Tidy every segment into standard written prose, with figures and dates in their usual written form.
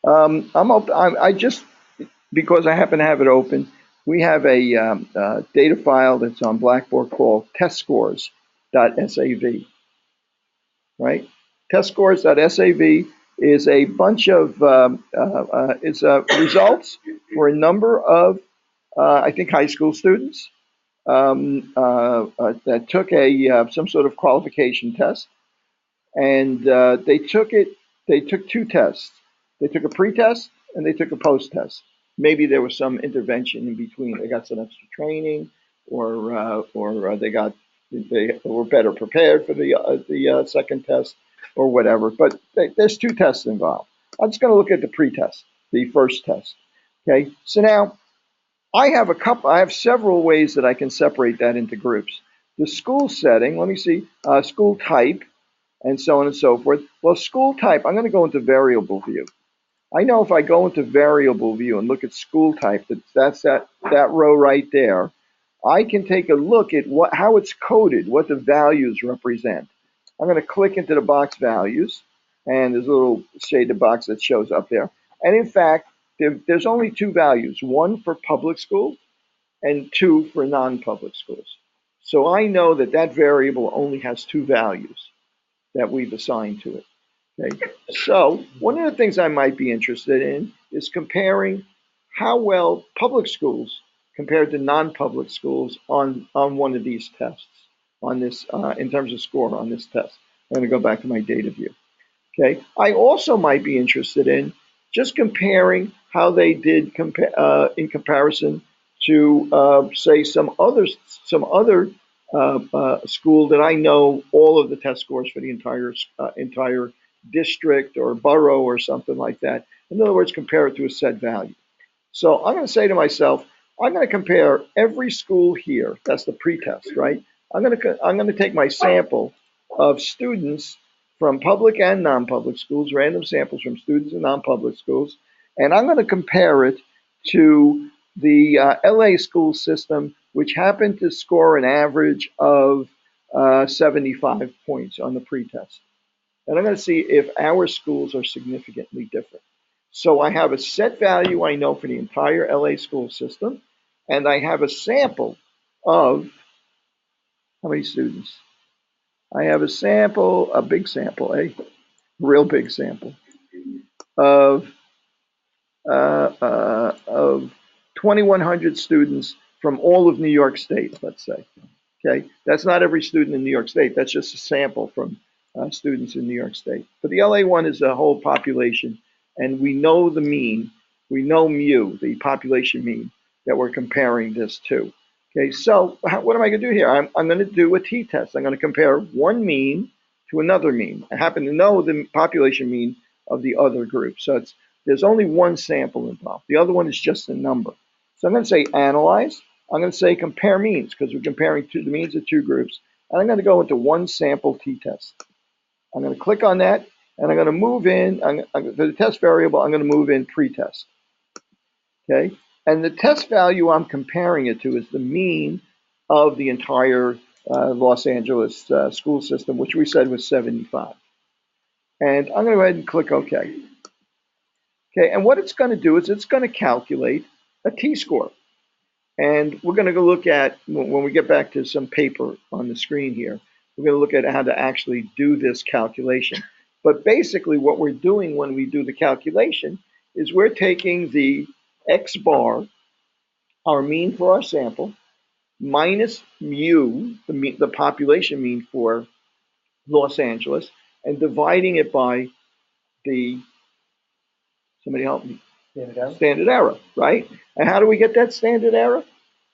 I just, because I happen to have it open, we have a data file that's on Blackboard called testscores.sav, right? Testscores.sav is a bunch of results for a number of, I think, high school students that took some sort of qualification test, and they took two tests. They took a pre-test and they took a post-test. Maybe there was some intervention in between. They got some extra training, or they were better prepared for the second test, or whatever. But there's two tests involved. I'm just going to look at the pre-test, the first test. Okay, so now I have several ways that I can separate that into groups. The school setting, let me see, school type, and so on and so forth. Well, school type, I'm going to go into variable view. I know if I go into variable view and look at school type, that's that row right there, I can take a look at how it's coded, what the values represent. I'm going to click into the box values, and there's a little shaded box that shows up there. And in fact, there's only two values, one for public schools and two for non-public schools. So I know that variable only has two values that we've assigned to it. Okay. So one of the things I might be interested in is comparing how well public schools compared to non-public schools on one of these tests, on this in terms of score on this test. I'm going to go back to my data view. Okay. I also might be interested in just comparing how they did in comparison to say some other school that I know all of the test scores for the entire district or borough or something like that. In other words, compare it to a set value. So I'm going to say to myself, I'm going to compare every school here. That's the pretest, right? I'm going to take my sample of students from public and non-public schools, random samples from students in non-public schools, and I'm going to compare it to the LA school system, which happened to score an average of 75 points on the pretest. And I'm going to see if our schools are significantly different. So I have a set value I know for the entire LA school system, and I have a sample of how many students? I have a sample, a big sample, a real big sample of 2,100 students from all of New York State, let's say. Okay, that's not every student in New York State. That's just a sample from students in New York State. But the LA one is the whole population, and we know the mean. We know mu, the population mean, that we're comparing this to. Okay, so what am I going to do here? I'm going to do a t-test. I'm going to compare one mean to another mean. I happen to know the population mean of the other group. So there's only one sample involved. The other one is just a number. So I'm going to say analyze. I'm going to say compare means, because we're comparing the means of two groups. And I'm going to go into one sample t-test. I'm going to click on that, and I'm going to move in, for the test variable, I'm going to move in pretest. Okay? And the test value I'm comparing it to is the mean of the entire Los Angeles school system, which we said was 75. And I'm going to go ahead and click OK. Okay, and what it's going to do is it's going to calculate a t-score. And we're going to go look at, when we get back to some paper on the screen here, we're going to look at how to actually do this calculation. But basically what we're doing when we do the calculation is we're taking the X bar, our mean for our sample, minus mu, the population mean for Los Angeles, and dividing it by the, somebody help me, standard error, right? And how do we get that standard error?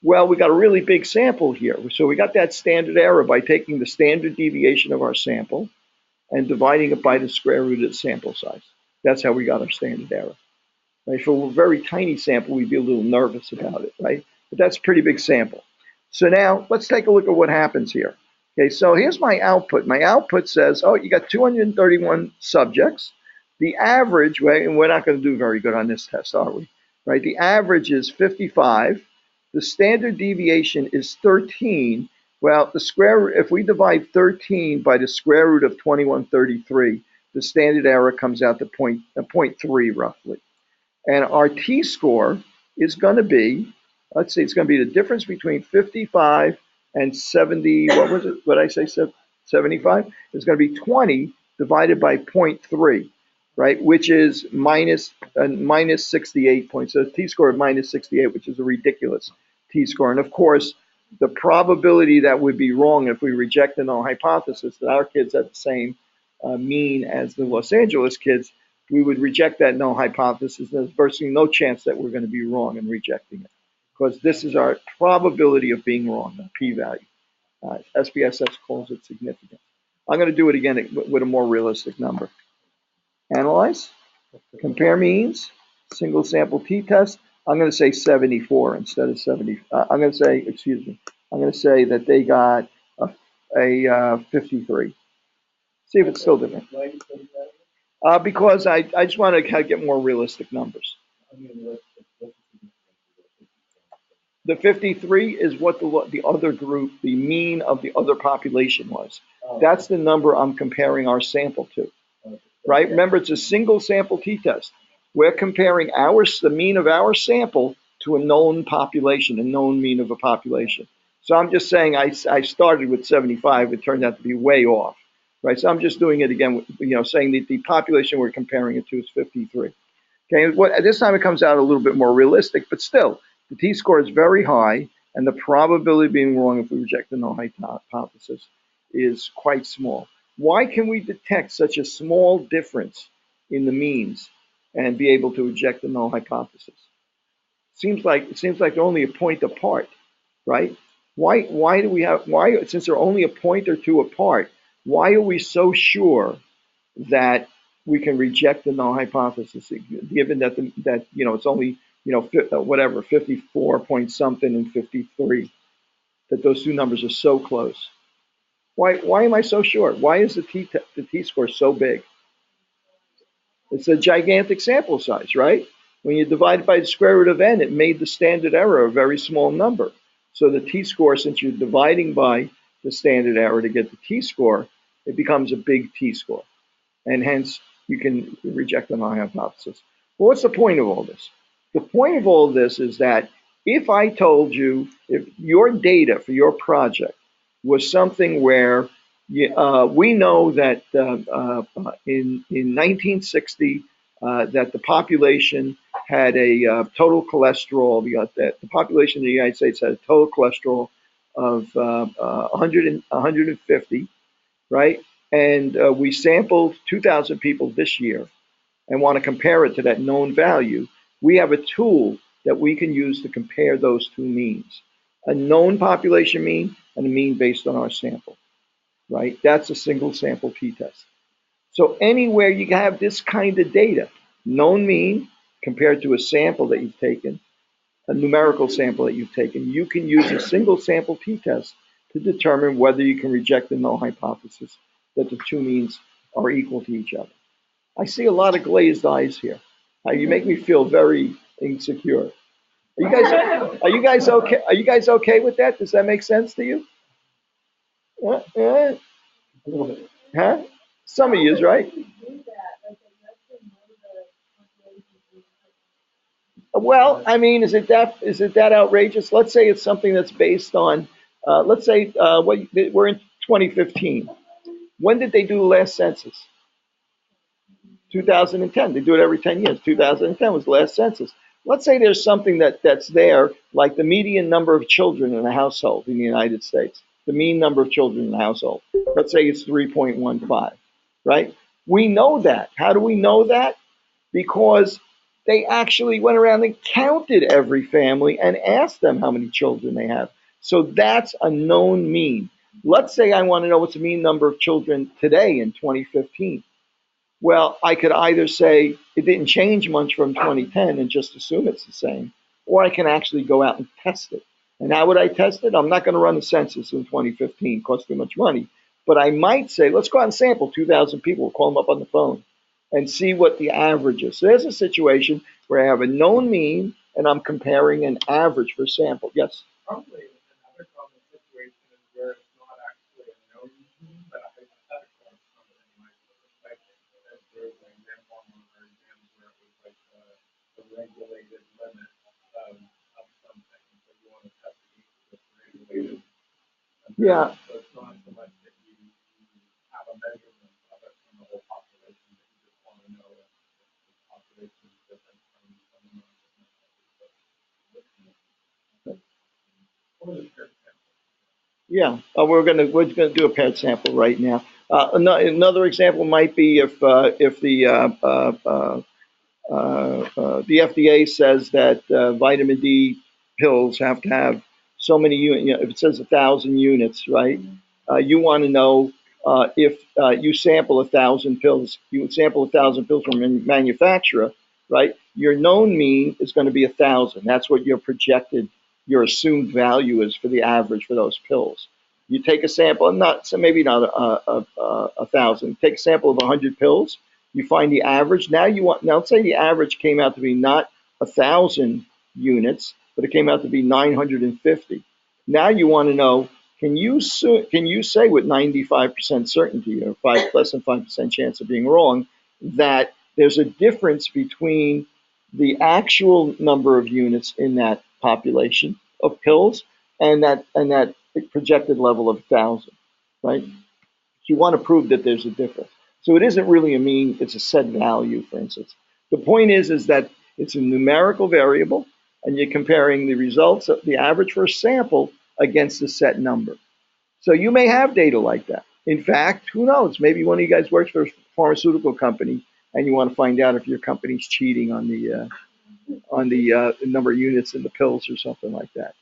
Well, we got a really big sample here. So we got that standard error by taking the standard deviation of our sample and dividing it by the square root of the sample size. That's how we got our standard error. Right? For a very tiny sample, we'd be a little nervous about it, right? But that's a pretty big sample. So now let's take a look at what happens here. Okay, so here's my output. My output says, oh, you got 231 subjects. The average, right, and we're not going to do very good on this test, are we? Right, the average is 55. The standard deviation is 13. Well, the square root, if we divide 13 by the square root of 2133, the standard error comes out to 0.3 roughly. And our t-score is going to be, let's see, it's going to be the difference between 55 and 70, what was it? What did I say, 75? It's going to be 20 divided by 0.3, right? Which is minus 68 points. So t-score of minus 68, which is a ridiculous t-score. And of course, the probability that would be wrong if we reject the null hypothesis that our kids have the same mean as the Los Angeles kids, we would reject that null hypothesis. There's virtually no chance that we're going to be wrong in rejecting it, because this is our probability of being wrong, the p-value. SPSS calls it significant. I'm going to do it again with a more realistic number. Analyze, compare means, single sample t-test. I'm going to say 74 instead of 70. I'm going to say, excuse me, I'm going to say that they got a 53. See if it's still different. Because I just want to kind of get more realistic numbers. The 53 is what the other group, the mean of the other population was. That's the number I'm comparing our sample to, right? Remember, it's a single sample t-test. We're comparing the mean of our sample to a known population, a known mean of a population. So I'm just saying I started with 75. It turned out to be way off, right? So I'm just doing it again, saying that the population we're comparing it to is 53. Okay, this time it comes out a little bit more realistic, but still, the t-score is very high, and the probability of being wrong if we reject the null hypothesis is quite small. Why can we detect such a small difference in the means and be able to reject the null hypothesis? It seems like they're only a point apart, right? Why since they're only a point or two apart, why are we so sure that we can reject the null hypothesis, given that it's only 54 point something and 53, that those two numbers are so close? Why am I so sure? Why is the t-score so big? It's a gigantic sample size, right? When you divide it by the square root of n, it made the standard error a very small number. So the t-score, since you're dividing by the standard error to get the t-score, it becomes a big t-score. And hence, you can reject the null hypothesis. Well, what's the point of all this? The point of all this is that if I told you, if your data for your project was something where we know that in 1960 that the population had a total cholesterol, the population in the United States had a total cholesterol of 150, right? And we sampled 2,000 people this year and want to compare it to that known value. We have a tool that we can use to compare those two means, a known population mean and a mean based on our sample, right? That's a single sample t-test. So anywhere you have this kind of data, known mean compared to a sample that you've taken, a numerical sample that you've taken, you can use a single sample t-test to determine whether you can reject the null hypothesis that the two means are equal to each other. I see a lot of glazed eyes here. You make me feel very insecure. Are you guys okay? Are you guys okay with that? Does that make sense to you? Huh? Some of you, right? Well, I mean, is it that outrageous? Let's say it's something that's based on, let's say we're in 2015. When did they do the last census? 2010. They do it every 10 years. 2010 was the last census. Let's say there's something that's there, like the median number of children in a household in the United States, the mean number of children in a household. Let's say it's 3.15, right? We know that. How do we know that? Because they actually went around and counted every family and asked them how many children they have. So that's a known mean. Let's say I want to know what's the mean number of children today in 2015. Well, I could either say it didn't change much from 2010 and just assume it's the same, or I can actually go out and test it. And how would I test it? I'm not going to run a census in 2015, it costs too much money. But I might say, let's go out and sample 2,000 people, call them up on the phone, and see what the average is. So there's a situation where I have a known mean, and I'm comparing an average for sample. Yes? Probably another common situation is where it's not actually a known mean, but a hypothetical from something like perspective. regulated limit of something. So you want to test the regulated. Yeah. So it's not so much that you have a measurement of it from the whole population, but you just want to know if the population is different from the Yeah, we're gonna do a paired sample right now. Another example might be if the FDA says that vitamin D pills have to have so many units. You know, if it says 1,000 units, right? You want to know if you sample 1,000 pills. You sample 1,000 pills from a manufacturer, right? Your known mean is going to be 1,000. That's what your projected, your assumed value is for the average for those pills. You take a sample, not so maybe not 1,000. Take a sample of 100 pills. You find the average. Now let's say the average came out to be not 1,000 units, but it came out to be 950. Now you want to know, can you say with 95% certainty or less than 5% chance of being wrong that there's a difference between the actual number of units in that population of pills and that projected level of 1,000, right? You want to prove that there's a difference. So it isn't really a mean, it's a set value, for instance. The point is that it's a numerical variable, and you're comparing the results of the average for a sample against a set number. So you may have data like that. In fact, who knows? Maybe one of you guys works for a pharmaceutical company, and you want to find out if your company's cheating on the number of units in the pills or something like that.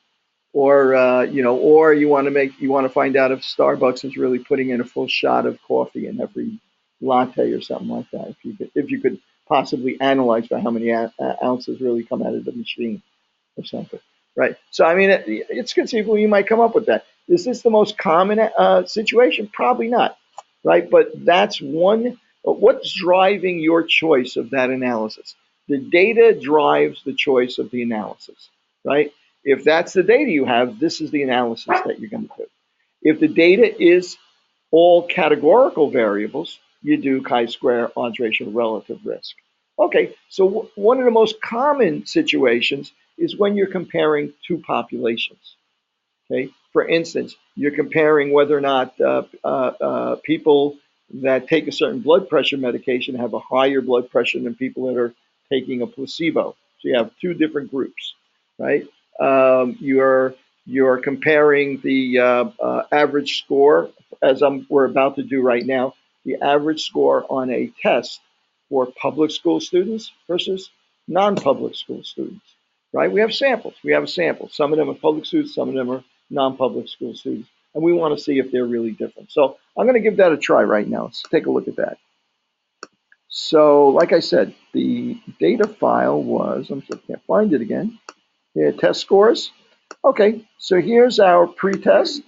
Or or you want to find out if Starbucks is really putting in a full shot of coffee in every latte or something like that. If you could possibly analyze for how many ounces really come out of the machine or something, right? So I mean, it's conceivable you might come up with that. Is this the most common situation? Probably not, right? But that's one. What's driving your choice of that analysis? The data drives the choice of the analysis, right? If that's the data you have, this is the analysis that you're going to do. If the data is all categorical variables, you do chi-square odds ratio relative risk. Okay, so one of the most common situations is when you're comparing two populations. Okay, for instance, you're comparing whether or not people that take a certain blood pressure medication have a higher blood pressure than people that are taking a placebo. So you have two different groups, right? You're comparing the average score, as we're about to do right now, the average score on a test for public school students versus non-public school students, right? We have samples. We have a sample. Some of them are public students, some of them are non-public school students, and we want to see if they're really different. So I'm going to give that a try right now. Let's take a look at that. So like I said, the data file was, I can't find it again. Yeah, test scores. Okay, so here's our pre-test,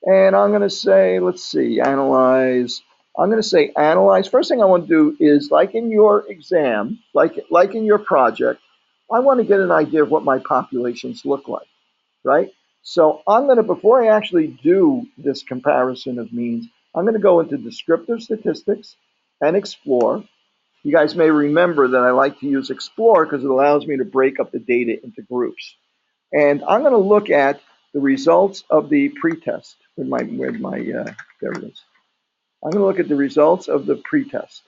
and I'm going to say, let's see, analyze. I'm going to say analyze. First thing I want to do is, like in your exam, like in your project, I want to get an idea of what my populations look like, right? So I'm going to, before I actually do this comparison of means, I'm going to go into Descriptive Statistics and Explore. You guys may remember that I like to use Explore because it allows me to break up the data into groups. And I'm going to look at the results of the pretest. There it is. I'm going to look at the results of the pretest.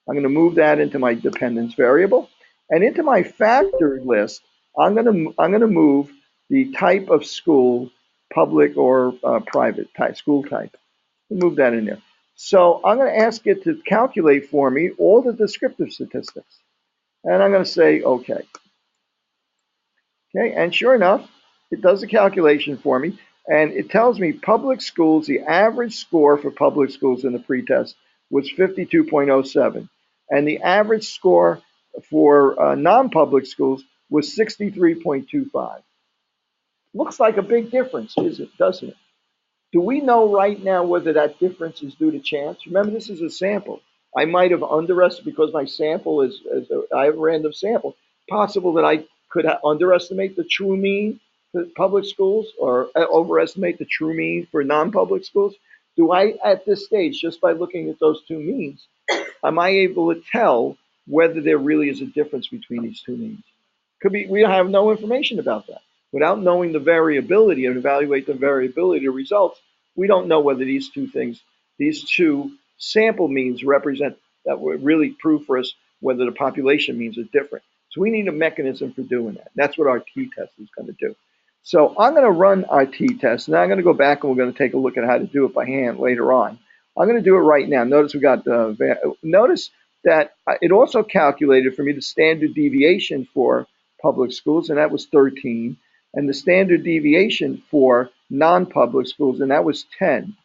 I'm going to move that into my dependence variable, and into my factored list, I'm going to move the type of school, public or private type, school type. Move that in there. So I'm going to ask it to calculate for me all the descriptive statistics, and I'm going to say okay. Okay, and sure enough, it does a calculation for me, and it tells me public schools, the average score for public schools in the pretest was 52.07, and the average score for non-public schools was 63.25. Looks like a big difference, doesn't it? Do we know right now whether that difference is due to chance? Remember, this is a sample. I might have underestimated, because my sample I have a random sample. Possible that I could underestimate the true mean for public schools or overestimate the true mean for non-public schools. Do I, at this stage, just by looking at those two means, am I able to tell whether there really is a difference between these two means. Could be we have no information about that. Without knowing the variability and evaluate the variability of results, we don't know whether these two things, these two sample means represent that would really prove for us whether the population means are different. So we need a mechanism for doing that. That's what our t-test is going to do. So I'm going to run our t-test. Now I'm going to go back and we're going to take a look at how to do it by hand later on. I'm going to do it right now. Notice we got notice that it also calculated for me the standard deviation for public schools, and that was 13, and the standard deviation for non-public schools, and that was 10.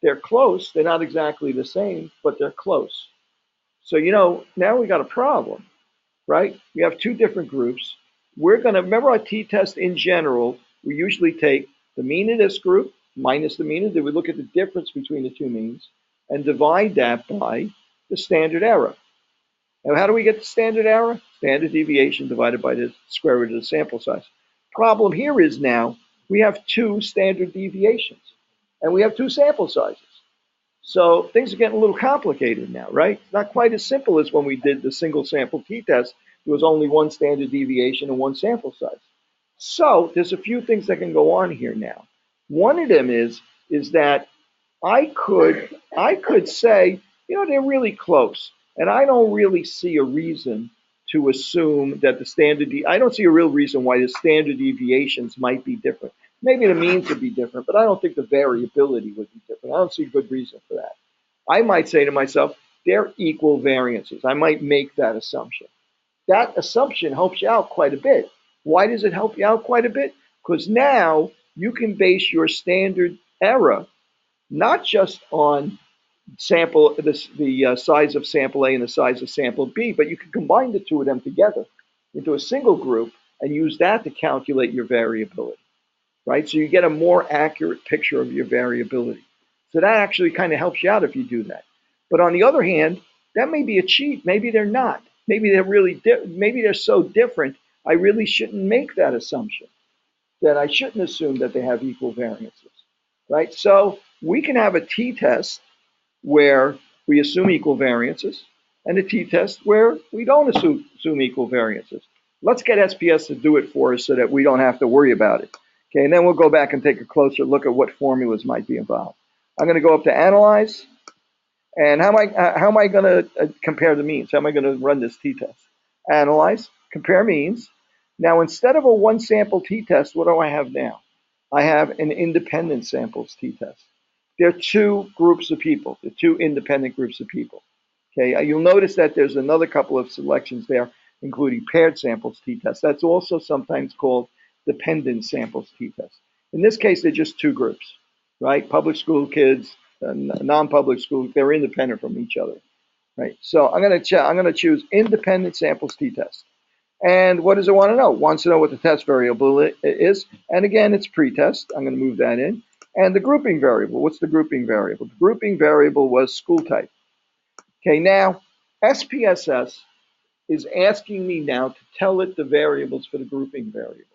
They're close. They're not exactly the same, but they're close. So, now we got a problem, right? We have two different groups. We're going to, remember our t-test in general, we usually take the mean of this group minus the mean of the, we look at the difference between the two means and divide that by the standard error. Now, how do we get the standard error? Standard deviation divided by the square root of the sample size. Problem here is now we have two standard deviations and we have two sample sizes. So things are getting a little complicated now, right? Not quite as simple as when we did the single sample t-test. There was only one standard deviation and one sample size. So there's a few things that can go on here now. One of them is that I could say, they're really close. And I don't really see a reason to assume that I don't see a real reason why the standard deviations might be different. Maybe the means would be different, but I don't think the variability would be different. I don't see a good reason for that. I might say to myself, they're equal variances. I might make that assumption. That assumption helps you out quite a bit. Why does it help you out quite a bit? Because now you can base your standard error not just on the size of sample A and the size of sample B, but you can combine the two of them together into a single group and use that to calculate your variability, right? So you get a more accurate picture of your variability. So that actually kind of helps you out if you do that. But on the other hand, that may be a cheat. Maybe they're not. Maybe they're maybe they're so different, I really shouldn't make that assumption, that I shouldn't assume that they have equal variances, right? So we can have a t-test where we assume equal variances and a t-test where we don't assume equal variances. Let's get Spss to do it for us so that we don't have to worry about it. Okay, and then we'll go back and take a closer look at what formulas might be involved. I'm going to go up to Analyze, and how am I going to compare the means? How am I going to run this t-test? Analyze, compare means. Now, instead of a one sample t-test, what do I have now? I have an independent samples t-test. There are two groups of people, the two independent groups of people. Okay, you'll notice that there's another couple of selections there, including paired samples t-test. That's also sometimes called dependent samples t-test. In this case, they're just two groups, right? Public school kids, non-public school, they're independent from each other, right? So I'm going to choose independent samples t-test. And what does it want to know? It wants to know what the test variable is. And again, it's pretest. I'm going to move that in. And the grouping variable, what's the grouping variable? The grouping variable was school type. Okay, now SPSS is asking me now to tell it the variables for the grouping variable.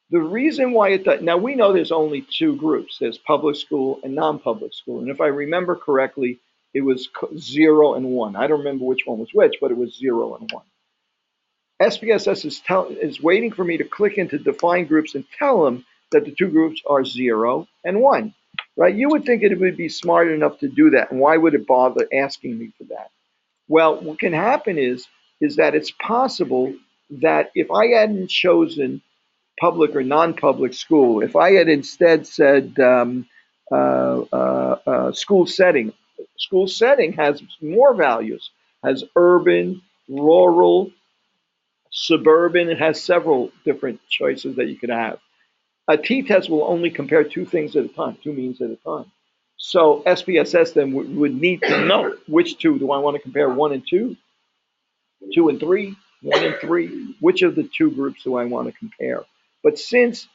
The reason why it does, now we know there's only two groups. There's public school and non-public school. And if I remember correctly, it was 0 and 1. I don't remember which one was which, but it was 0 and 1. SPSS is waiting for me to click into define groups and tell them that the two groups are 0 and 1, right? You would think it would be smart enough to do that. And why would it bother asking me for that? Well, what can happen is that it's possible that if I hadn't chosen public or non-public school, if I had instead said school setting has more values, has urban, rural, suburban, it has several different choices that you could have. A t-test will only compare two things at a time, two means at a time. So SPSS then would need to know which two. Do I want to compare 1 and 2, 2 and 3, 1 and 3? Which of the two groups do I want to compare? But since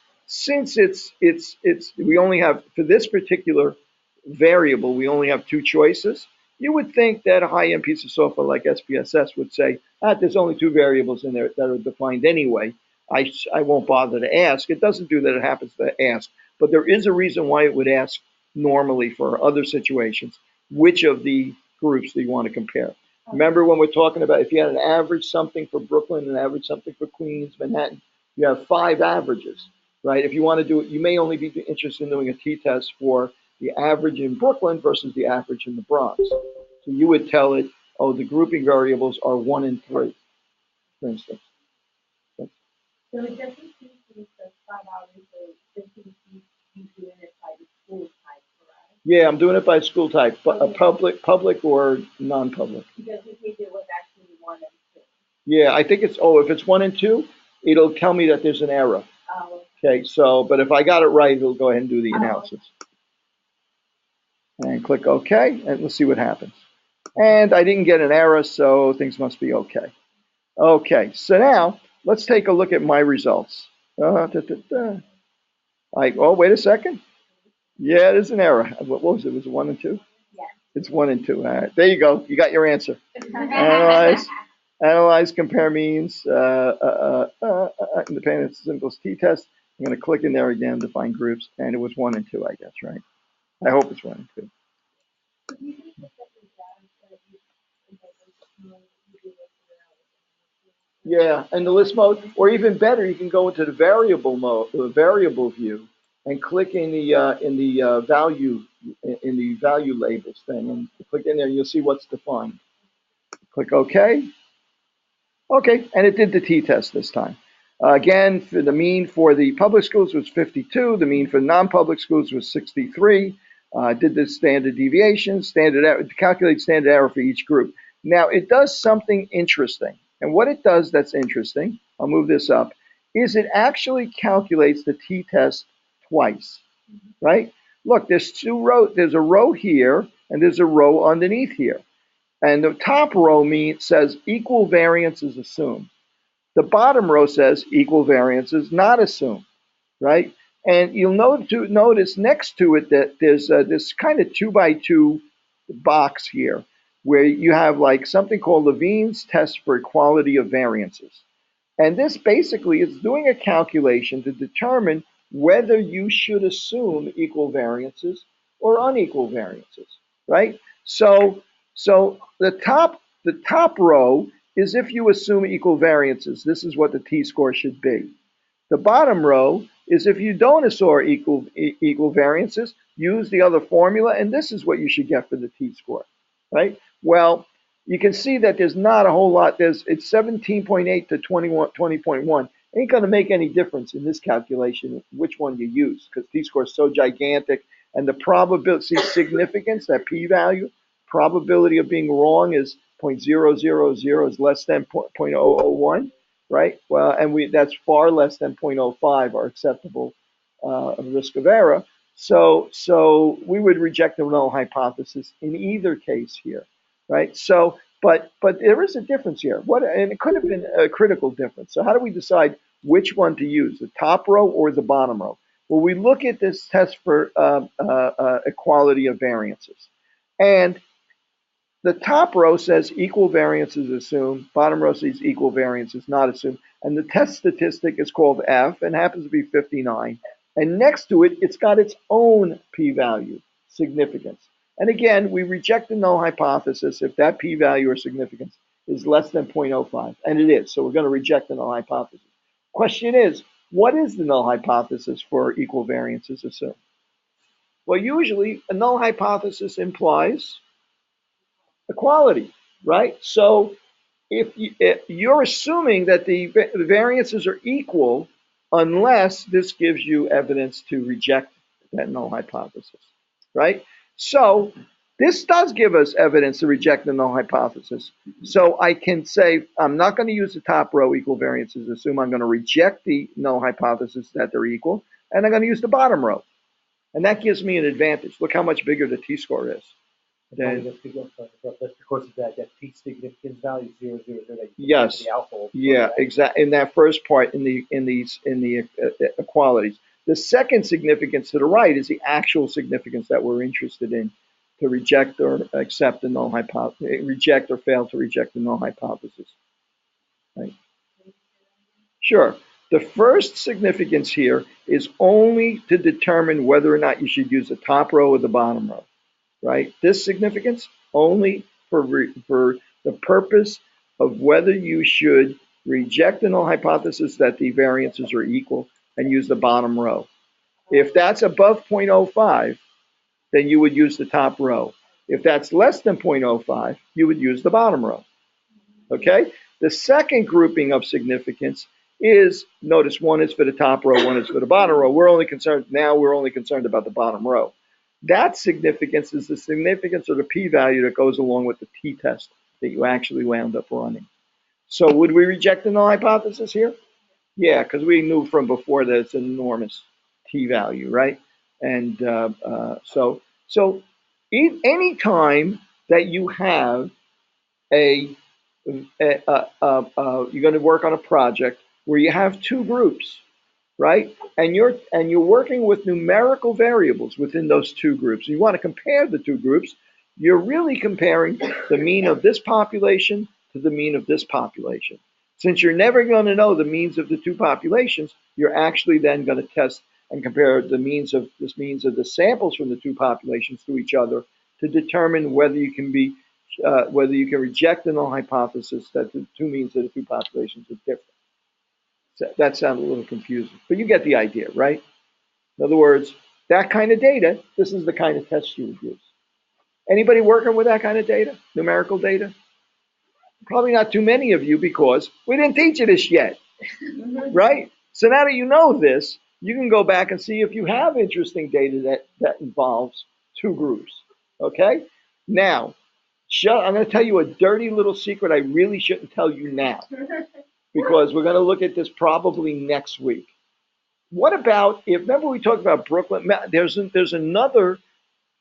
we only have, for this particular variable, we only have two choices, you would think that a high-end piece of software like SPSS would say, there's only two variables in there that are defined anyway. I won't bother to ask. It doesn't do that, it happens to ask. But there is a reason why it would ask normally for other situations, which of the groups do you want to compare? Remember when we're talking about if you had an average something for Brooklyn and average something for Queens, Manhattan, you have 5 averages, right? If you want to do it, you may only be interested in doing a t-test for the average in Brooklyn versus the average in the Bronx. So you would tell it, oh, the grouping variables are 1 and 3, for instance. So it doesn't seem to specify out simply you doing it by the school type, correct? Yeah, I'm doing it by school type, but a public or non-public. Because we think it was actually 1 and 2. Yeah, I think it's, if it's 1 and 2, it'll tell me that there's an error. Oh, Okay, so, but if I got it right, it'll go ahead and do the analysis. And click OK, and we'll see what happens. And I didn't get an error, so things must be okay. Okay, so now let's take a look at my results. Oh, wait a second. Yeah, there's an error. What was it? Was it 1 and 2? yeah. It's 1 and 2. All right, there you go. You got your answer. Analyze, compare means, independent symbols t-test. I'm going to click in there again to find groups, and it was 1 and 2, I guess, right? I hope it's 1 and 2. Yeah, and the list mode, or even better, you can go into the variable mode, the variable view, and click in the value labels thing, and click in there, and you'll see what's defined. Click OK. Okay, and it did the t-test this time. Again, for the mean for the public schools was 52. The mean for non-public schools was 63. Did the standard deviation, calculate standard error for each group. Now, it does something interesting. And what it does that's interesting, I'll move this up, is it actually calculates the t-test twice, right? Look, there's 2 rows. There's a row here, and there's a row underneath here. And the top row says equal variance is assumed. The bottom row says equal variance is not assumed, right? And you'll notice next to it that there's this kind of 2x2 box here where you have like something called Levene's test for equality of variances. And this basically is doing a calculation to determine whether you should assume equal variances or unequal variances, right? So the top row is if you assume equal variances. This is what the t-score should be. The bottom row is if you don't assume equal variances, use the other formula, and this is what you should get for the t-score, right? Well, you can see that there's not a whole lot. It's 17.8 to 20.1. Ain't going to make any difference in this calculation which one you use because t-score is so gigantic, and the probability significance, that p-value, probability of being wrong is 0.000 is less than 0.001, right? Well, and that's far less than 0.05 our acceptable risk of error. So we would reject the null hypothesis in either case here, right? So, but there is a difference here. And it could have been a critical difference. So how do we decide which one to use, the top row or the bottom row? Well, we look at this test for equality of variances, and the top row says equal variance is assumed. Bottom row says equal variance is not assumed. And the test statistic is called F and happens to be 59. And next to it, it's got its own p-value, significance. And again, we reject the null hypothesis if that p-value or significance is less than 0.05. And it is. So we're going to reject the null hypothesis. Question is, what is the null hypothesis for equal variances assumed? Well, usually a null hypothesis implies equality, right? So if you're assuming that the variances are equal unless this gives you evidence to reject that null hypothesis, right? So this does give us evidence to reject the null hypothesis. So I can say I'm not going to use the top row equal variances assume. I'm going to reject the null hypothesis that they're equal, and I'm going to use the bottom row. And that gives me an advantage. Look how much bigger the t-score is. That's because of that p significance value 0.000. Yes. The alpha. Yeah, exactly. In that first part, in the equalities, the second significance to the right is the actual significance that we're interested in to reject or accept the null hypothesis, reject or fail to reject the null hypothesis. Right? Sure. The first significance here is only to determine whether or not you should use the top row or the bottom row. Right? This significance only for the purpose of whether you should reject the null hypothesis that the variances are equal and use the bottom row. If that's above 0.05, then you would use the top row. If that's less than 0.05, you would use the bottom row. Okay? The second grouping of significance is, notice one is for the top row, one is for the bottom row. We're only concerned about the bottom row. That significance is the significance of the p-value that goes along with the t-test that you actually wound up running. So would we reject the null hypothesis here? Yeah, because we knew from before that it's an enormous t-value, right? And so any time that you have you're going to work on a project where you have two groups, right? And you're working with numerical variables within those two groups. You want to compare the two groups. You're really comparing the mean of this population to the mean of this population. Since you're never going to know the means of the two populations, you're actually then going to test and compare the means of the samples from the two populations to each other to determine whether you can reject the null hypothesis that the two means of the two populations are different. So that sounds a little confusing, but you get the idea, right? In other words, that kind of data, this is the kind of test you would use. Anybody working with that kind of data, numerical data? Probably not too many of you because we didn't teach you this yet, right? So now that you know this, you can go back and see if you have interesting data that involves two groups, okay? Now, I'm going to tell you a dirty little secret I really shouldn't tell you now because we're going to look at this probably next week. What about remember we talked about Brooklyn? There's another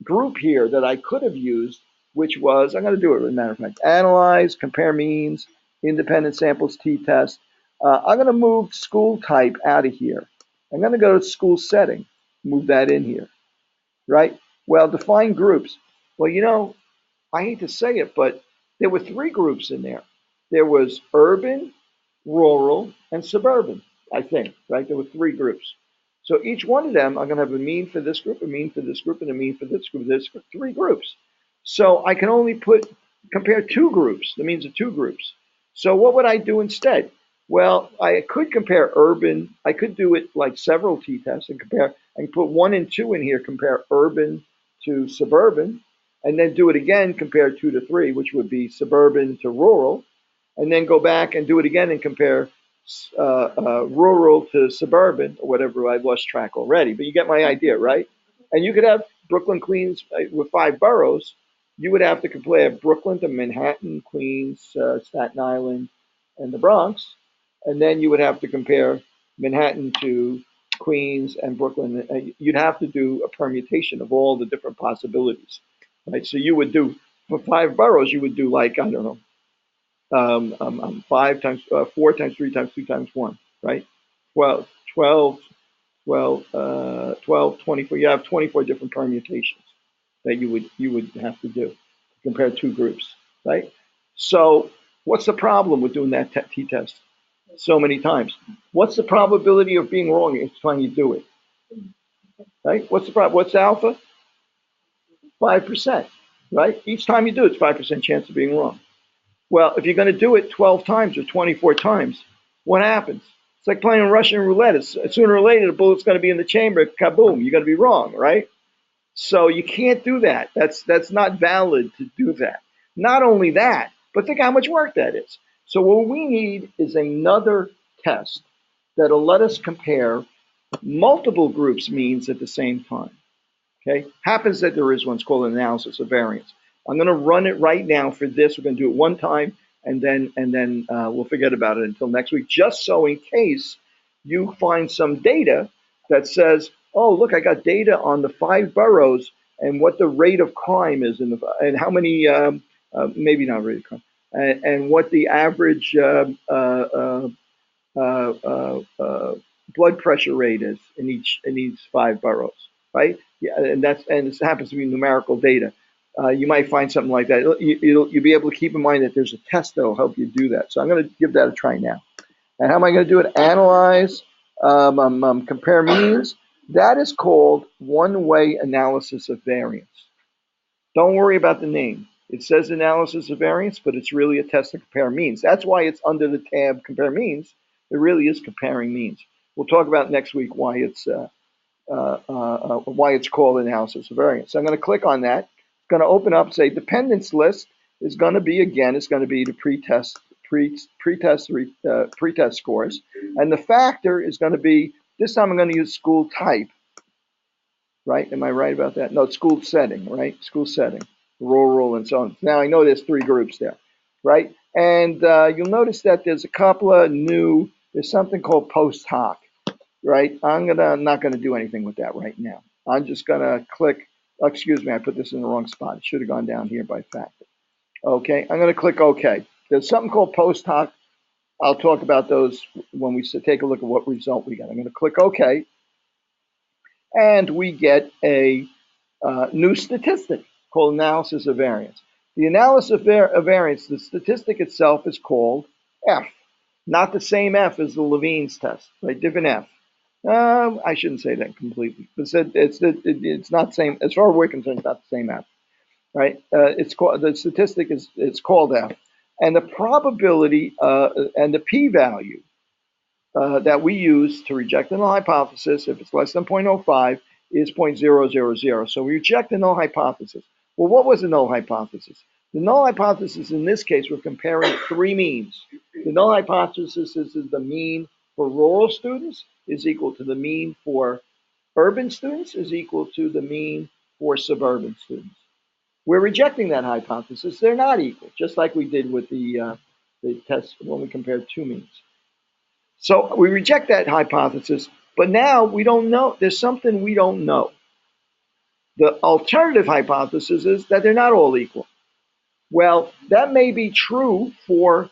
group here that I could have used, which was, I'm going to do it as a matter of fact, analyze, compare means, independent samples, t-test. I'm going to move school type out of here. I'm going to go to school setting, move that in here, right? Well, define groups. Well, I hate to say it, but there were three groups in there. There was urban, rural, and suburban, I think, right? There were three groups. So each one of them, I'm going to have a mean for this group, a mean for this group, and a mean for this group. There's three groups. So I can only compare two groups, the means of two groups. So what would I do instead? Well, I could compare urban. I could do it like several t-tests and compare, and put 1 and 2 in here, compare urban to suburban, and then do it again, compare 2 to 3, which would be suburban to rural, and then go back and do it again and compare rural to suburban, or whatever. I've lost track already, but you get my idea, right? And you could have Brooklyn, Queens, with 5 boroughs. You would have to compare Brooklyn to Manhattan, Queens, Staten Island, and the Bronx. And then you would have to compare Manhattan to Queens and Brooklyn. You'd have to do a permutation of all the different possibilities, right? So you would do, for 5 boroughs, you would do like, I don't know, 5 times 4 times 3 times 2 times 1, right? 12, 24. You have 24 different permutations that you would have to do to compare two groups, right? So what's the problem with doing that t-test so many times? What's the probability of being wrong each time you do it, right? What's the problem? What's alpha? 5%, right? Each time you do it, it's 5% chance of being wrong. Well, if you're going to do it 12 times or 24 times, what happens? It's like playing Russian roulette. Sooner or later, the bullet's going to be in the chamber. Kaboom! You're going to be wrong, right? So you can't do that. That's not valid to do that. Not only that, but think how much work that is. So what we need is another test that'll let us compare multiple groups' means at the same time. Okay? Happens that there is one. It's called an analysis of variance. I'm going to run it right now for this. We're going to do it one time, and then we'll forget about it until next week, just so in case you find some data that says, oh, look, I got data on the 5 boroughs and what the rate of crime is and how many, maybe not rate of crime, and what the average blood pressure rate is in each 5 boroughs, right? Yeah, and this happens to be numerical data. You might find something like that. You'll be able to keep in mind that there's a test that will help you do that. So I'm going to give that a try now. And how am I going to do it? Analyze, compare means. That is called one-way analysis of variance. Don't worry about the name. It says analysis of variance, but it's really a test to compare means. That's why it's under the tab compare means. It really is comparing means. We'll talk about next week why it's called analysis of variance. So I'm going to click on that. It's going to open up, say dependence list is going to be, again, it's going to be the pretest scores. And the factor is going to be, this time I'm going to use school type, right? Am I right about that? No, it's school setting, right? School setting, rural and so on. Now I know there's 3 groups there, right? And you'll notice that there's a couple of there's something called post hoc, right? I'm not gonna do anything with that right now. I'm just gonna click, excuse me, I put this in the wrong spot. It should have gone down here by factor. Okay, I'm gonna click OK. There's something called post hoc. I'll talk about those when we take a look at what result we got. I'm gonna click OK. And we get a new statistic called analysis of variance. The analysis of variance, the statistic itself is called F, not the same F as the Levine's test, right? Different F. I shouldn't say that completely, but it's not the same. As far as we're concerned, it's not the same F, right? It's called, the statistic is called F, and the probability and the p-value that we use to reject the null hypothesis, if it's less than 0.05, is 0.000. So we reject the null hypothesis. Well, what was the null hypothesis? The null hypothesis in this case, we're comparing 3 means. The null hypothesis is the mean for rural students is equal to the mean for urban students is equal to the mean for suburban students. We're rejecting that hypothesis. They're not equal, just like we did with the test when we compared 2 means. So we reject that hypothesis, but now we don't know. There's something we don't know. The alternative hypothesis is that they're not all equal. Well, that may be true for,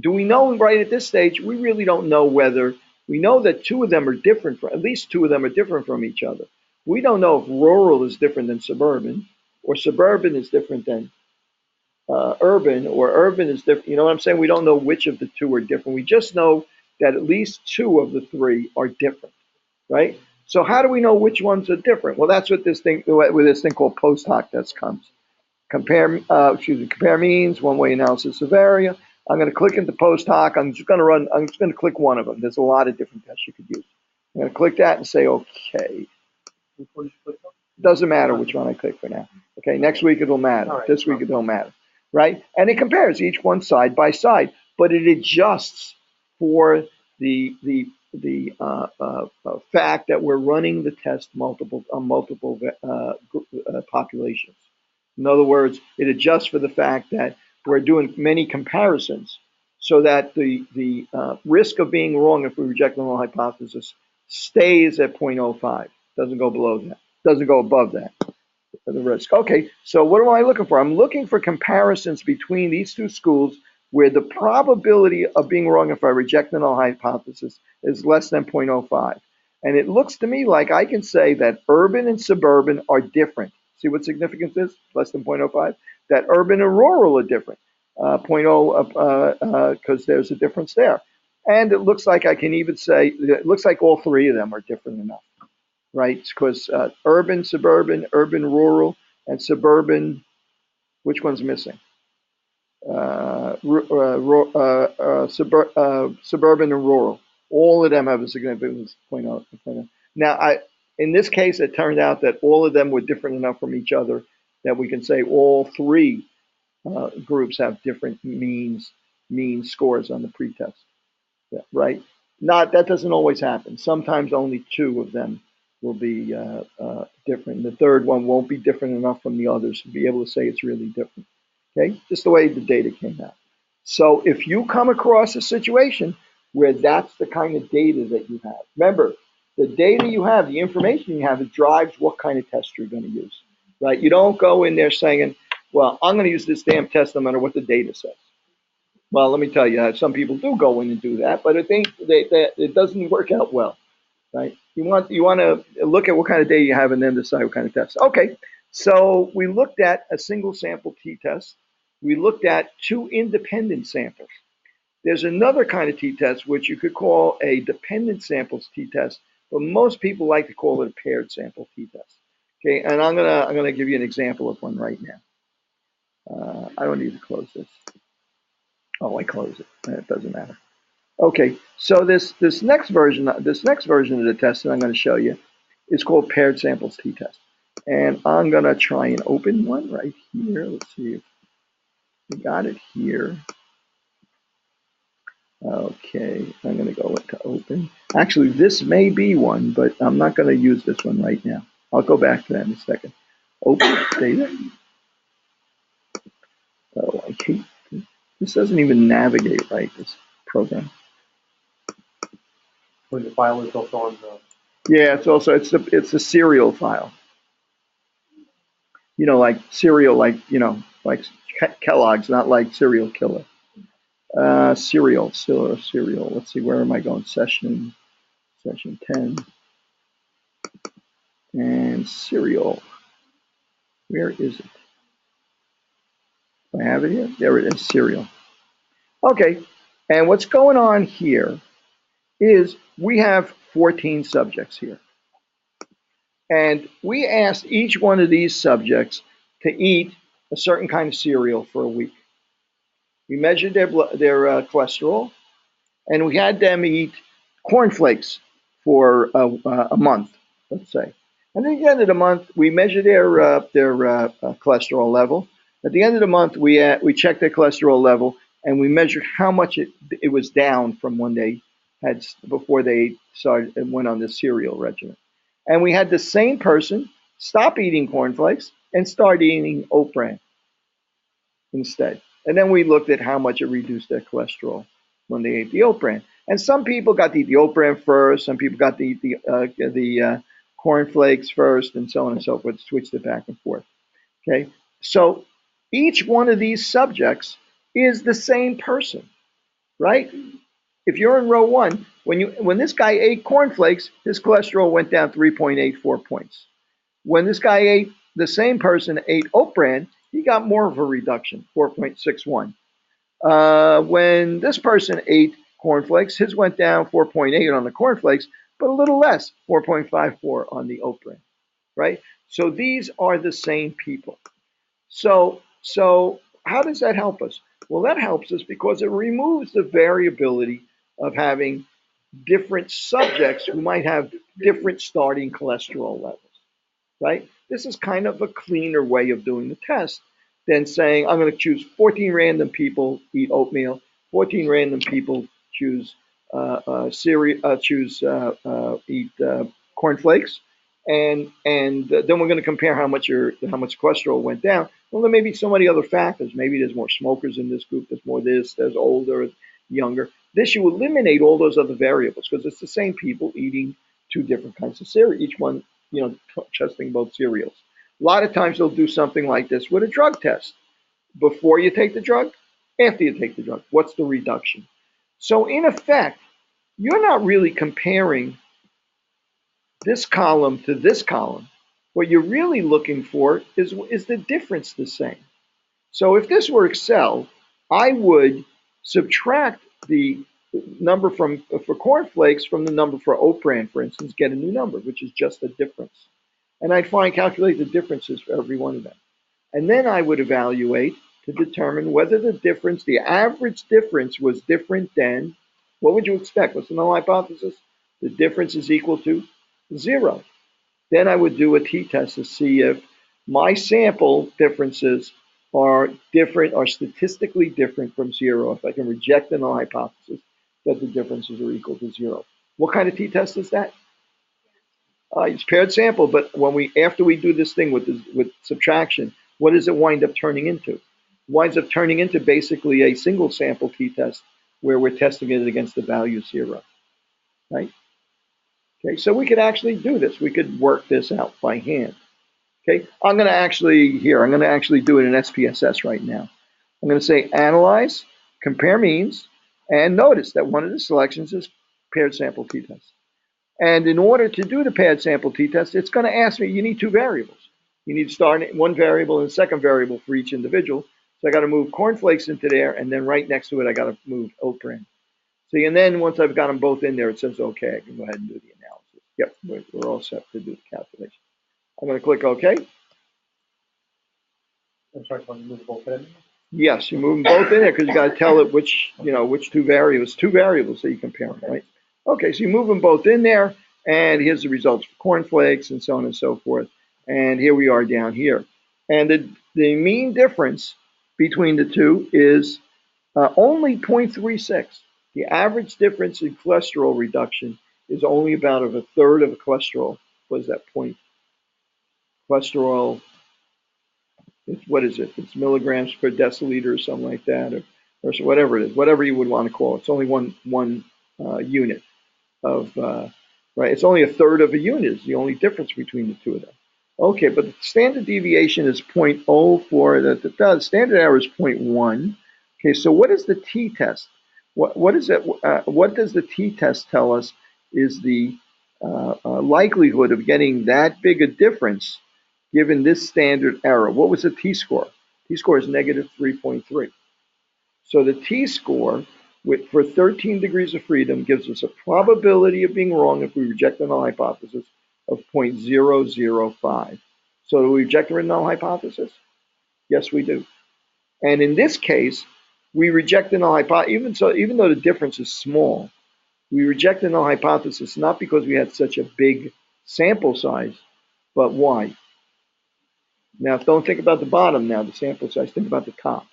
do we know right at this stage? We really don't know whether, we know that 2 of them are different, at least 2 of them are different from each other. We don't know if rural is different than suburban, or suburban is different than urban, or urban is different. You know what I'm saying? We don't know which of the 2 are different. We just know that at least 2 of the 3 are different, right? So how do we know which ones are different? Well, that's what this thing, with this thing called post hoc test comes. Compare means, one-way analysis of area. I'm going to click into post hoc. I'm just going to click one of them. There's a lot of different tests you could use. I'm going to click that and say, okay. Doesn't matter which one I click for now. Okay, next week it'll matter. Right. This week it don't matter, right? And it compares each one side by side, but it adjusts for the fact that we're running the test multiple populations. In other words, it adjusts for the fact that we're doing many comparisons, so that the risk of being wrong if we reject the null hypothesis stays at 0.05. Doesn't go below that. Doesn't go above that. The risk. Okay, so what am I looking for? I'm looking for comparisons between these 2 schools where the probability of being wrong if I reject the null hypothesis is less than 0.05. And it looks to me like I can say that urban and suburban are different. See what significance is? Less than 0.05? That urban and rural are different. 0.0, because there's a difference there. And it looks like I can even say, it looks like all 3 of them are different enough. Right, because urban, suburban, urban, rural, and suburban, which one's missing? Suburban and rural. All of them have a significance 0.0. Now, in this case, it turned out that all of them were different enough from each other that we can say all 3 groups have different mean scores on the pretest. Yeah, right? That doesn't always happen. Sometimes only 2 of them will be different. The 3rd one won't be different enough from the others to be able to say it's really different. Okay, just the way the data came out. So if you come across a situation where that's the kind of data that you have, remember, the data you have, the information you have, it drives what kind of test you're going to use, right? You don't go in there saying, well, I'm going to use this damn test no matter what the data says. Well, let me tell you, some people do go in and do that, but I think it doesn't work out well. Right? You want to look at what kind of data you have and then decide what kind of test. Okay, so we looked at a single sample t-test. We looked at 2 independent samples. There's another kind of t-test which you could call a dependent samples t-test, but most people like to call it a paired sample t-test. Okay, and I'm gonna give you an example of one right now. I don't need to close this. Oh, I close it. It doesn't matter. Okay, so this next version of the test that I'm going to show you is called paired samples t-test. And I'm going to try and open one right here. Let's see if we got it here. Okay, I'm going to go into open. Actually, this may be one, but I'm not going to use this one right now. I'll go back to that in a second. Open data. Oh, I hate this. Doesn't even navigate right, this program. When the file is also on the. Yeah, it's a serial file. You know, like cereal, like, you know, like Kellogg's, not like serial killer. Serial. Let's see, where am I going? Session 10. And serial. Where is it? Do I have it here? There it is, serial. Okay, and what's going on here is we have 14 subjects here. And we asked each one of these subjects to eat a certain kind of cereal for a week. We measured their cholesterol, and we had them eat cornflakes for a month, let's say. And at the end of the month, we measured their cholesterol level. At the end of the month, we checked their cholesterol level, and we measured how much it was down from when they had before they started and went on the cereal regimen. And we had the same person stop eating cornflakes and start eating oat bran instead. And then we looked at how much it reduced their cholesterol when they ate the oat bran. And some people got to eat the oat bran first. Some people got to eat the cornflakes first, and so on and so forth. Switched it back and forth. Okay, so each one of these subjects is the same person, right? If you're in row one, when this guy ate cornflakes, his cholesterol went down 3.84 points. When this guy the same person ate oat bran, he got more of a reduction, 4.61. When this person ate cornflakes, his went down 4.8 on the cornflakes, but a little less, 4.54 on the oat bran, right? So these are the same people. So how does that help us? Well, that helps us because it removes the variability of having different subjects who might have different starting cholesterol levels, right? This is kind of a cleaner way of doing the test than saying, I'm going to choose 14 random people eat oatmeal, 14 random people choose eat cornflakes, and then we're going to compare how much cholesterol went down. Well, there may be so many other factors. Maybe there's more smokers in this group. There's more this. There's older, younger. This, you eliminate all those other variables because it's the same people eating two different kinds of cereal. Each one, testing both cereals. A lot of times they'll do something like this with a drug test. Before you take the drug, after you take the drug, what's the reduction? So in effect, you're not really comparing this column to this column. What you're really looking for is the difference the same? So if this were Excel, I would subtract the number for cornflakes from the number for oat bran, for instance, get a new number, which is just the difference. And I'd calculate the differences for every one of them. And then I would evaluate to determine whether the average difference was different than, what would you expect? What's the null hypothesis? The difference is equal to 0. Then I would do a t-test to see if my sample differences are statistically different from 0. If I can reject the null hypothesis that the differences are equal to 0. What kind of t-test is that? It's paired sample, but after we do this thing with subtraction, what does it wind up turning into? It winds up turning into basically a single sample t-test where we're testing it against the value 0, right? Okay, so we could actually do this. We could work this out by hand. Okay, I'm going to actually do it in SPSS right now. I'm going to say analyze, compare means, and notice that one of the selections is paired sample t-test. And in order to do the paired sample t-test, it's going to ask me, you need two variables. You need to start one variable and a second variable for each individual. So I got to move cornflakes into there, and then right next to it, I got to move oat bran. See, and then once I've got them both in there, it says, okay, I can go ahead and do the analysis. Yep, we're all set to do the calculation. I'm going to click OK. I'm sorry, when you move both in. Yes, you move them both in there because you got to tell it which, which two variables that you compare, right? Okay, so you move them both in there, and here's the results for cornflakes and so on and so forth. And here we are down here. And the mean difference between the two is only 0.36. The average difference in cholesterol reduction is only about a third of a cholesterol. What is that point? Cholesterol, what is it? It's milligrams per deciliter or something like that, or whatever it is, whatever you would want to call it. It's only one unit of, right? It's only a third of a unit is the only difference between the two of them. Okay, but the standard deviation is 0.04. The standard error is 0.1. Okay, so what is the t-test? What is it? What does the t-test tell us is the likelihood of getting that big a difference given this standard error? What was the t-score? T-score is negative 3.3. So the t-score for 13 degrees of freedom gives us a probability of being wrong if we reject the null hypothesis of 0.005. So do we reject the null hypothesis? Yes, we do. And in this case, we reject the null hypothesis, even though the difference is small, we reject the null hypothesis not because we had such a big sample size, but why? Now, don't think about the bottom now, the sample size, think about the top.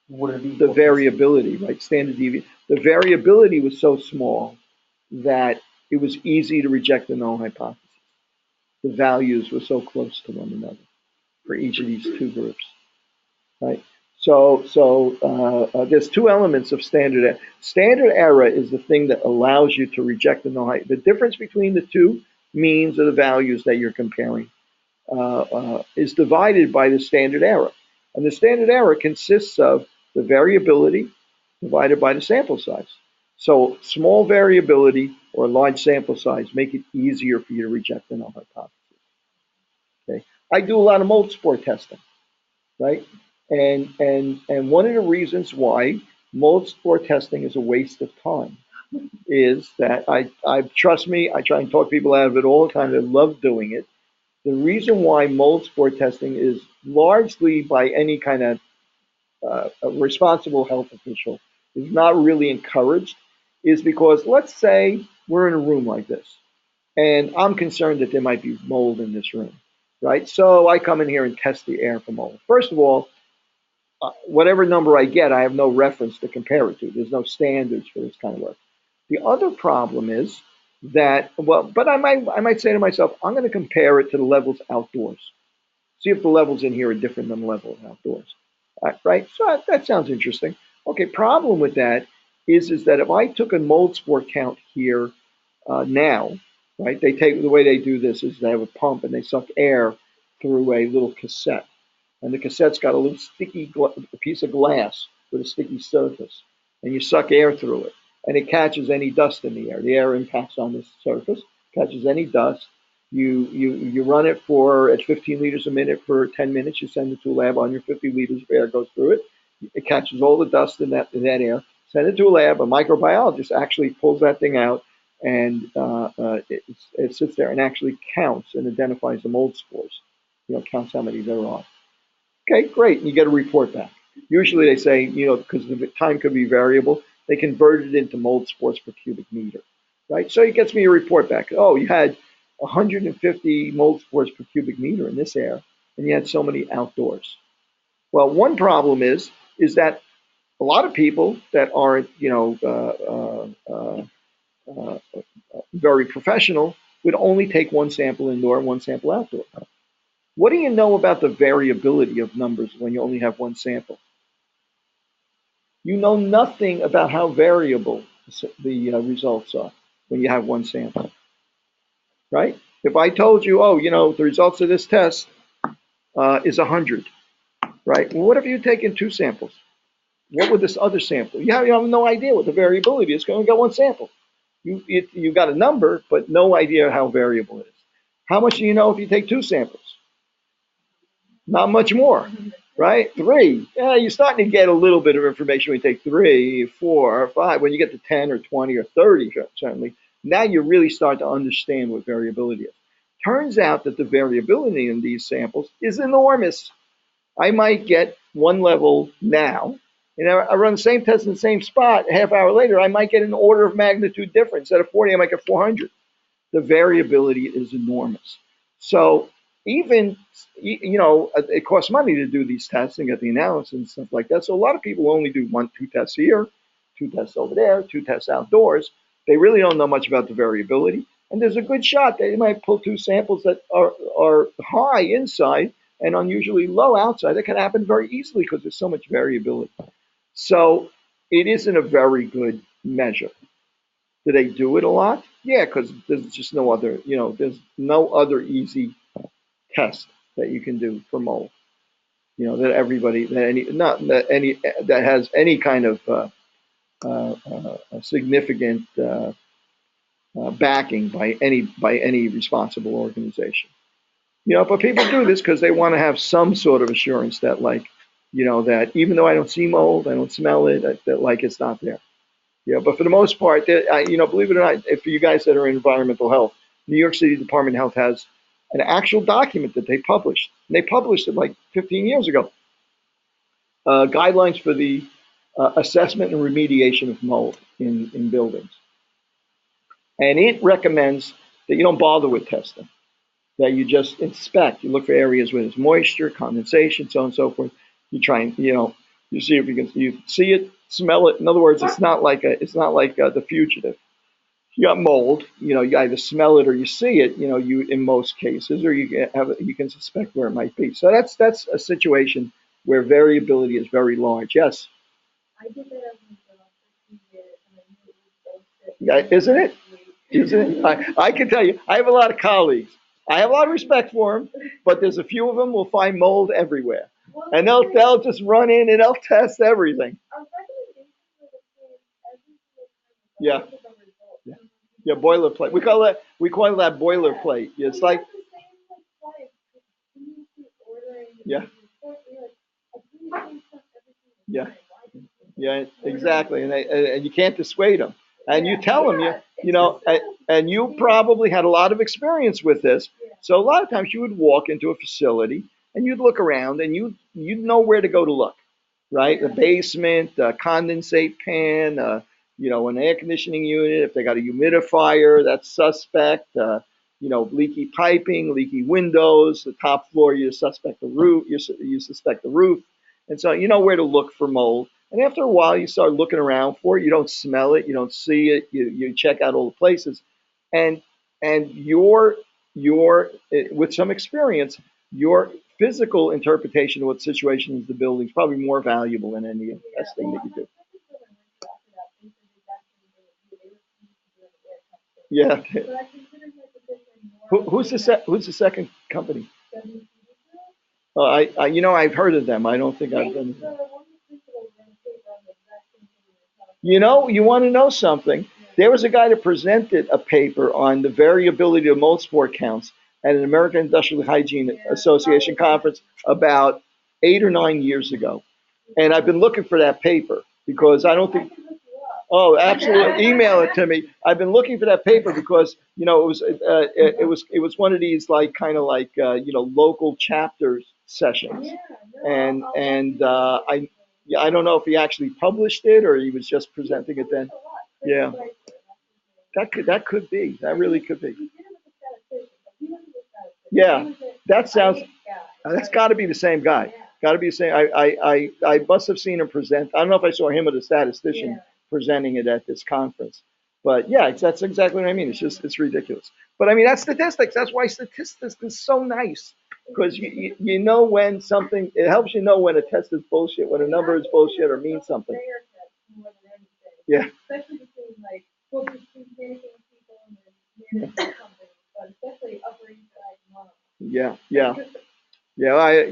Would it be The variability, right? Standard deviation. The variability was so small that it was easy to reject the null hypothesis. The values were so close to one another for each of these two groups, right? So there's two elements of standard error. Standard error is the thing that allows you to reject the null hypothesis. The difference between the two means of the values that you're comparing is divided by the standard error. And the standard error consists of the variability divided by the sample size. So small variability or large sample size make it easier for you to reject the null hypothesis. Okay, I do a lot of mold spore testing, right? And one of the reasons why mold spore testing is a waste of time is that I trust me, I try and talk people out of it all the time. I love doing it. The reason why mold spore testing is largely by any kind of a responsible health official is not really encouraged is because let's say we're in a room like this and I'm concerned that there might be mold in this room, right? So I come in here and test the air for mold. First of all, whatever number I get, I have no reference to compare it to. There's no standards for this kind of work. The other problem is that, well, but I might say to myself, I'm going to compare it to the levels outdoors. See if the levels in here are different than the level outdoors. Right? So that sounds interesting. Okay, problem with that is that if I took a mold spore count here now, right? The way they do this is they have a pump and they suck air through a little cassette. And the cassette's got a little sticky piece of glass with a sticky surface. And you suck air through it. And it catches any dust in the air. The air impacts on this surface, catches any dust. You run it at 15 liters a minute for 10 minutes. You send it to a lab. 150 liters of air goes through it. It catches all the dust in that air. Send it to a lab. A microbiologist actually pulls that thing out, and it sits there and actually counts and identifies the mold spores. Counts how many there are. Okay, great. And you get a report back. Usually they say, because the time could be variable, they convert it into mold spores per cubic meter, right? So it gets me a report back. Oh, you had 150 mold spores per cubic meter in this air, and you had so many outdoors. Well, one problem is that a lot of people that aren't, very professional would only take one sample indoor and one sample outdoor. What do you know about the variability of numbers when you only have one sample? You know nothing about how variable the results are when you have one sample, right? If I told you, the results of this test is 100, right? Well, what if you'd taken two samples? What would this other sample? You have no idea what the variability is because you got one sample. You got a number, but no idea how variable it is. How much do you know if you take two samples? Not much more, right? 3. Yeah, you're starting to get a little bit of information when you take 3, 4, or 5. When you get to 10 or 20 or 30, certainly, now you really start to understand what variability is. Turns out that the variability in these samples is enormous. I might get one level now, and I run the same test in the same spot. A half hour later, I might get an order of magnitude difference. Instead of 40, I might get 400. The variability is enormous. So even, it costs money to do these tests and get the analysis and stuff like that. So a lot of people only do 2 tests here, 2 tests over there, 2 tests outdoors. They really don't know much about the variability. And there's a good shot that you might pull 2 samples that are high inside and unusually low outside. That can happen very easily because there's so much variability. So it isn't a very good measure. Do they do it a lot? Yeah, because there's just no other, there's no other easy test that you can do for mold. That everybody, that has any kind of significant backing by any responsible organization. But people do this because they want to have some sort of assurance that, that even though I don't see mold, I don't smell it, that it's not there. But for the most part, believe it or not, if you guys that are in environmental health, New York City Department of Health has an actual document that they published. And they published it like 15 years ago. Guidelines for the assessment and remediation of mold in buildings. And it recommends that you don't bother with testing, that you just inspect. You look for areas where there's moisture, condensation, so on and so forth. You try and, you see if you see it, smell it. In other words, it's not like The Fugitive. You got mold, you either smell it or you see it, you in most cases, or you can suspect where it might be. So that's a situation where variability is very large. Yes. I did that as a Yeah, isn't it? Isn't it? I can tell you, I have a lot of colleagues. I have a lot of respect for them, but there's a few of them will find mold everywhere, and they'll just run in and they'll test everything. Yeah. Yeah, boilerplate. We call that boilerplate. It's like, yeah, yeah, yeah, exactly. And you can't dissuade them. And you tell them, and you probably had a lot of experience with this. So a lot of times you would walk into a facility and you'd look around and you'd know where to go to look, right? The basement, condensate pan, an air conditioning unit. If they got a humidifier, that's suspect. Leaky piping, leaky windows. The top floor, you suspect the roof. You suspect the roof, and so you know where to look for mold. And after a while, you start looking around for it. You don't smell it. You don't see it. You check out all the places, and your with some experience, your physical interpretation of what situation is the building is probably more valuable than any testing that you do. Yeah. Who's the second company? Oh, I've heard of them. I don't think I've done it. You want to know something? There was a guy that presented a paper on the variability of mold spore counts at an American Industrial Hygiene Association conference about 8 or 9 years ago. And I've been looking for that paper because I don't think. Oh, absolutely! Email it to me. I've been looking for that paper because it was one of these local chapter sessions, and I don't know if he actually published it or he was just presenting it then. Yeah, that could be. That really could be. Yeah, that sounds. That's got to be the same guy. Got to be the same. I must have seen him present. I don't know if I saw him or the statistician presenting it at this conference. But yeah, that's exactly what I mean. It's ridiculous. But I mean, that's statistics. That's why statistics is so nice. Because you know when it helps you know when a test is bullshit, when a number is bullshit or means something. Yeah. Especially between people and companies, but especially Upper East Side. Yeah. Yeah, I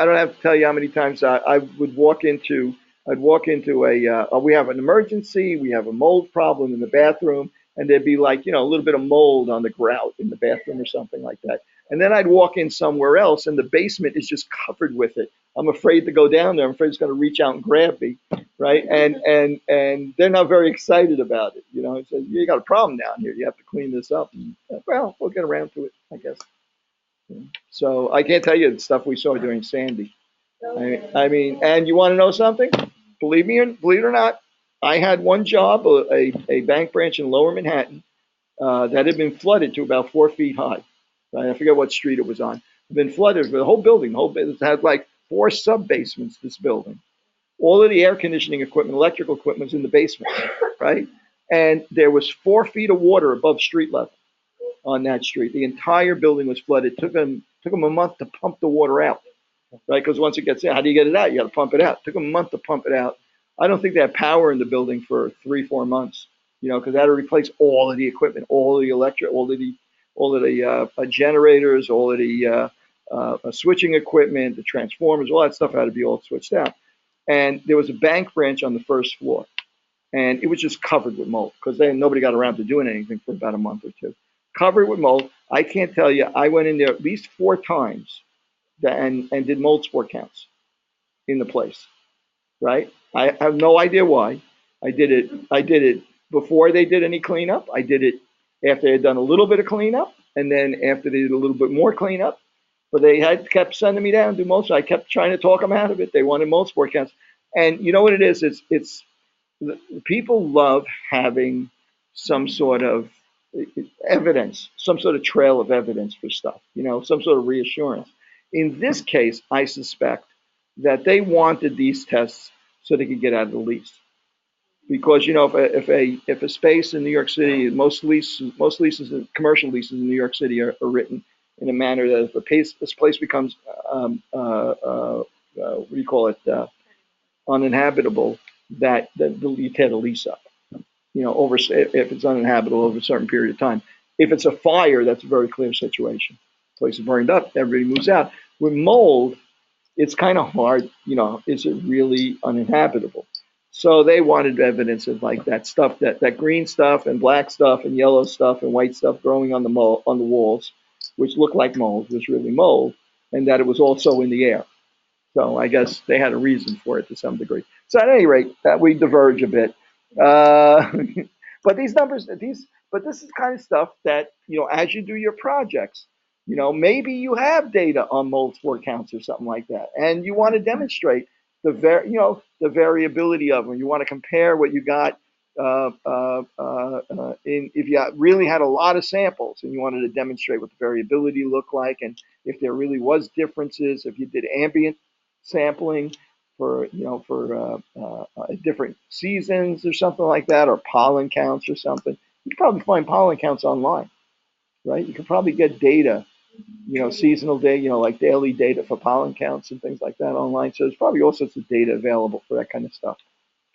don't have to tell you how many times I would walk into we have an emergency, we have a mold problem in the bathroom, and there'd be a little bit of mold on the grout in the bathroom or something like that. And then I'd walk in somewhere else and the basement is just covered with it. I'm afraid to go down there. I'm afraid it's going to reach out and grab me, right? And they're not very excited about it. It says, you got a problem down here. You have to clean this up. And, well, we'll get around to it, I guess. So I can't tell you the stuff we saw during Sandy. I mean, and you want to know something? Believe it or not, I had one job, a bank branch in Lower Manhattan, that had been flooded to about 4 feet high. Right? I forget what street it was on. It had been flooded, the whole building, had like 4 sub basements. This building, all of the air conditioning equipment, electrical equipment was in the basement, right? And there was 4 feet of water above street level on that street. The entire building was flooded. It took them a month to pump the water out, right? Because once it gets in, how do you get it out? You got to pump it out. It took them a month to pump it out. I don't think they had power in the building for 3-4 months, because they had to replace all of the equipment, all of the electric, all of the generators, all of the switching equipment, the transformers, all that stuff had to be all switched out. And there was a bank branch on the first floor, and it was just covered with mold because nobody got around to doing anything for about a month or two. Covered with mold. I can't tell you. I went in there at least 4 times and did mold spore counts in the place. Right? I have no idea why. I did it before they did any cleanup. I did it after they had done a little bit of cleanup, and then after they did a little bit more cleanup. But they had kept sending me down to do mold. So I kept trying to talk them out of it. They wanted mold spore counts, and you know what it is? It's people love having some sort of evidence, some sort of trail of evidence for stuff. Some sort of reassurance. In this case, I suspect that they wanted these tests so they could get out of the lease. Because if a space in New York City, most leases, commercial leases in New York City are written in a manner that if this place becomes what do you call it, uninhabitable, that you tear the lease up. If it's uninhabitable over a certain period of time. If it's a fire, that's a very clear situation. The place is burned up, everybody moves out. With mold, it's kind of hard, is it really uninhabitable? So they wanted evidence of like that stuff, that green stuff and black stuff and yellow stuff and white stuff growing on the walls, which looked like mold, was really mold, and that it was also in the air. So I guess they had a reason for it to some degree. So at any rate, that we diverge a bit. But these numbers, but this is kind of stuff that, as you do your projects, maybe you have data on mold spore counts or something like that, and you want to demonstrate the variability of them. You want to compare what you got if you really had a lot of samples and you wanted to demonstrate what the variability looked like, and if there really was differences, if you did ambient sampling for different seasons or something like that, or pollen counts or something. You can probably find pollen counts online, right? You can probably get data, seasonal data, like daily data for pollen counts and things like that online. So there's probably all sorts of data available for that kind of stuff,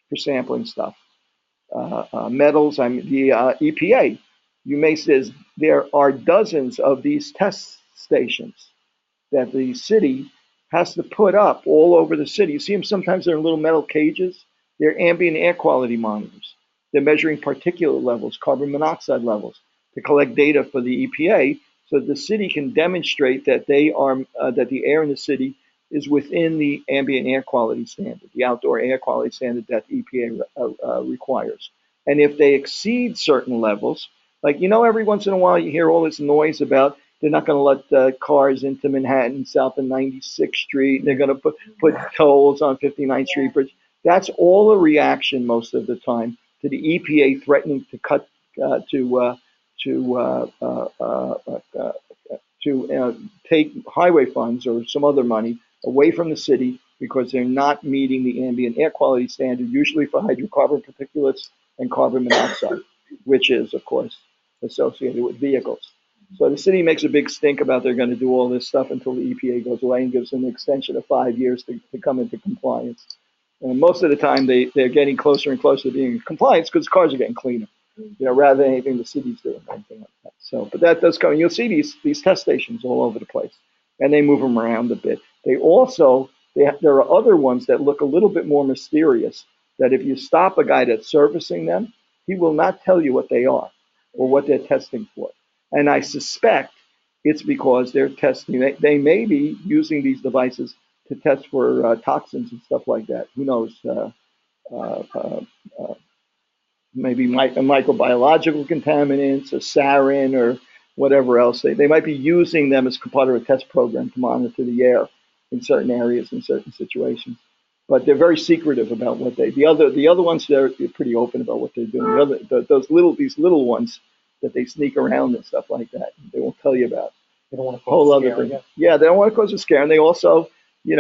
for sampling stuff. Metals, the EPA, you may says there are dozens of these test stations that the city has to put up all over the city. You see them sometimes, they're in little metal cages. They're ambient air quality monitors. They're measuring particulate levels, carbon monoxide levels, to collect data for the EPA, so the city can demonstrate that that the air in the city is within the ambient air quality standard, the outdoor air quality standard that the EPA requires. And if they exceed certain levels, like, every once in a while you hear all this noise about they're not going to let cars into Manhattan south of 96th Street. They're going to put tolls on 59th Street Bridge. That's all a reaction most of the time to the EPA threatening to cut take highway funds or some other money away from the city because they're not meeting the ambient air quality standard, usually for hydrocarbon particulates and carbon monoxide, which is, of course, associated with vehicles. So the city makes a big stink about they're going to do all this stuff until the EPA goes away and gives them an extension of 5 years to come into compliance. And most of the time, they're getting closer and closer to being in compliance because cars are getting cleaner, rather than anything the city's doing or anything like that. So, but that does come. You'll see these test stations all over the place, and they move them around a bit. There are other ones that look a little bit more mysterious, that if you stop a guy that's servicing them, he will not tell you what they are or what they're testing for. And I suspect it's because they're testing. They may be using these devices to test for toxins and stuff like that. Who knows? Maybe microbiological contaminants or sarin or whatever else. They might be using them as part of a test program to monitor the air in certain areas, in certain situations. But they're very secretive about what the other ones, they're pretty open about what they're doing. These little ones that they sneak around and stuff like that, they won't tell you about. They don't want to Whole cause a other scare, I thing. guess. Yeah, they don't want to cause a scare, and they also, they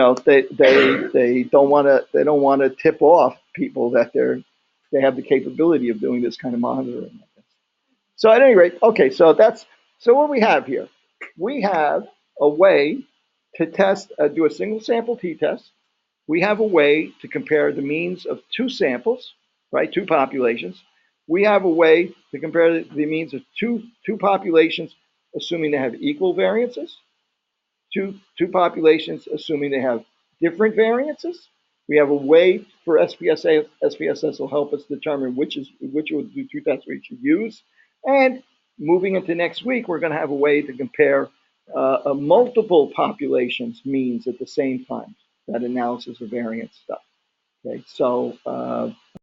don't want to tip off people that they have the capability of doing this kind of monitoring. So at any rate, okay, so what we have here. We have a way to test, do a single sample t-test. We have a way to compare the means of two samples, right? Two populations. We have a way to compare the means of two populations, assuming they have equal variances. Two populations, assuming they have different variances. We have a way for SPSS. SPSS will help us determine which of the two tests we should use. And moving into next week, we're going to have a way to compare multiple populations means at the same time. That analysis of variance stuff. Okay, so